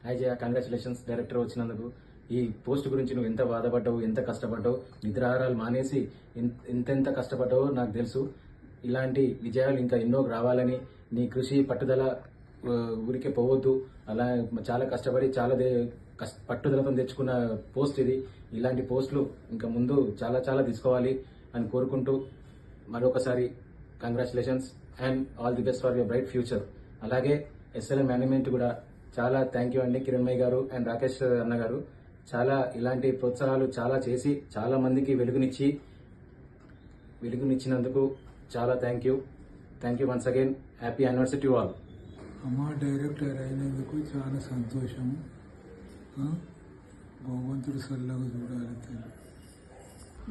Hi Jaya, congratulations director వచ్చినందుకు. ఈ post గురించి నువ్వు ఎంత బాధపడ్డావు, ఎంత కష్టపడ్డావు, నిద్రాహారాలు మానేసి ఎంతెంత కష్టపడ్డావో నాకు తెలుసు. ఇలాంటి విజయాలు ఇంకా ఎన్నో రావాలని, నీ కృషి పట్టుదల ఊరికే పోవద్దు. అలా చాలా కష్టపడి చాలా పట్టుదలతో తెచ్చుకున్న పోస్ట్ ఇది. ఇలాంటి పోస్టులు ఇంకా ముందు చాలా చాలా తీసుకోవాలి అని కోరుకుంటూ మరొకసారి congratulations and all the best for your bright future. అలాగే ఎస్ఎల్ఎం మేనేజ్మెంట్ కూడా చాలా థ్యాంక్ యూ అండి. కిరణ్మయ్య గారు అండ్ రాకేష్ అన్న గారు చాలా ఇలాంటి ప్రోత్సాహాలు చాలా చేసి చాలా మందికి వెలుగునిచ్చినందుకు చాలా thank you once again. Happy anniversary to all. అమ్మ డైరెక్టర్ అయినందుకు చాలా సంతోషం. భగవంతుడు సల్లగా చూడాలి.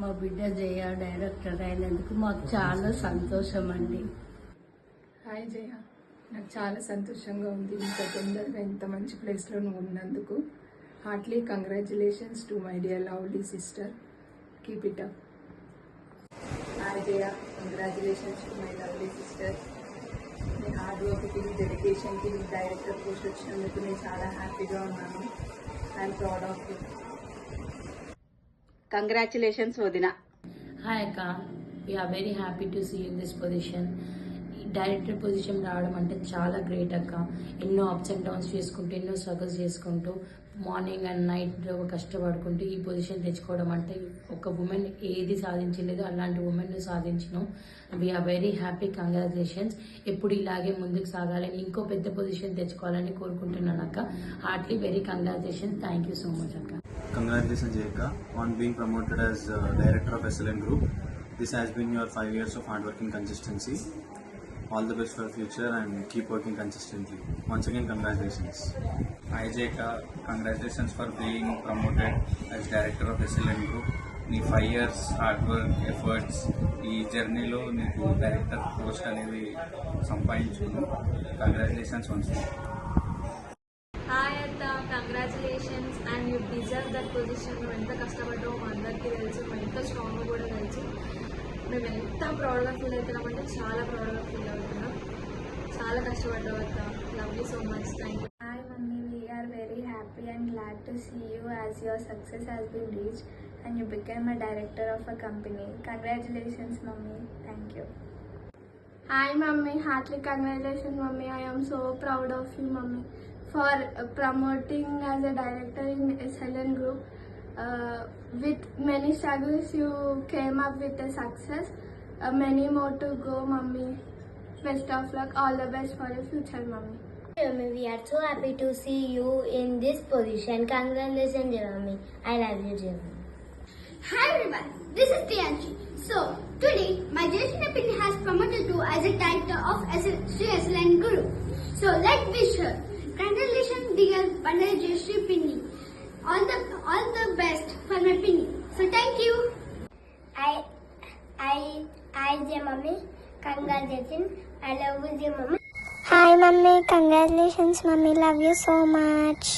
మా బిడ్డ జయ డైరెక్టర్ అయినందుకు మాకు చాలా సంతోషం అండి. హాయ్ జయ, నాకు చాలా సంతోషంగా ఉంది ఇంత తొందరగా ఇంత మంచి ప్లేస్లో నువ్వు ఉన్నందుకు. Heartily congratulations to my dear lovely sister. Keep it up. Hi Jaya, congratulations to my lovely sister. నీ హార్డ్ వర్క్కి, డెడికేషన్కి డైరెక్టర్ పోస్ట్ వచ్చినందుకు నేను చాలా హ్యాపీగా ఉన్నాను. I'm proud of you. Congratulations వదిన. హాయ్ అక్క, we're very happy to see in this position. Director position రావడం అంటే చాలా గ్రేట్ అక్క. ఎన్నో అప్స్ అండ్ డౌన్స్ చేసుకుంటూ, ఎన్నో స్ట్రగుల్స్ చేసుకుంటూ, మార్నింగ్ అండ్ నైట్ కష్టపడుకుంటూ ఈ పొజిషన్ తెచ్చుకోవడం అంటే ఒక ఉమెన్ ఏది సాధించలేదు, అలాంటి ఉమెన్ సాధించినాం. We are very happy. కంగ్రాచులేషన్స్. ఎప్పుడు ఇలాగే ముందుకు సాగాలని, ఇంకో పెద్ద పొజిషన్ తెచ్చుకోవాలని కోరుకుంటున్నాను అక్క. Heartily very congratulations. Thank you so much అక్క. Congratulations Jayaka on being promoted as Director of SLN Group. This has been your 5 years of hard work and consistency. All the best for the future and keep working consistently. Once again, congratulations. Hi Jayaka, congratulations for being promoted as Director of SLN Group. నీ 5 years hard work efforts ఈ జర్నీలో నీకు director post అనేది సంపాదించుకున్నావు. Congratulations once. Hi అత్త, congratulations and you deserve that position. నువ్వు ఎంత కష్టపడ్డావు మా అందరికీ తెలుసు, నువ్వు ఎంత స్ట్రాంగ్ కూడా తెలుసు. మేము ఎంత ప్రౌడ్గా ఫీల్ అవుతున్నామంటే చాలా ప్రౌడ్గా ఫీల్ అవుతున్నాం. చాలా కష్టపడ్డావు అత్త. Love you so much. Thank you. Hi mummy, we are very happy and glad to see you as your success has been reached and you became a director of a company. Congratulations mummy. Thank you. Hi mummy, heartily congratulations mummy. I am so proud of you mummy for promoting as a director in SLN Group. With many struggles you came up with a success. Many more to go mummy. Best of luck. All the best for your future mummy. Mummy, we are so happy to see you in this position. Congratulations, Mummy. I love you, Mummy. Hi everyone, this is Priyanshi. So today my Jayashree Pinni has promoted to as a director of Sri SLN Group. So let's wish her congratulations dear Pandai Jayashree Pinni. All the best for my Pinni. So thank you. I, dear Mummy. Congratulations. I love you, dear Mummy. Hi mummy, congratulations mummy, love you so much.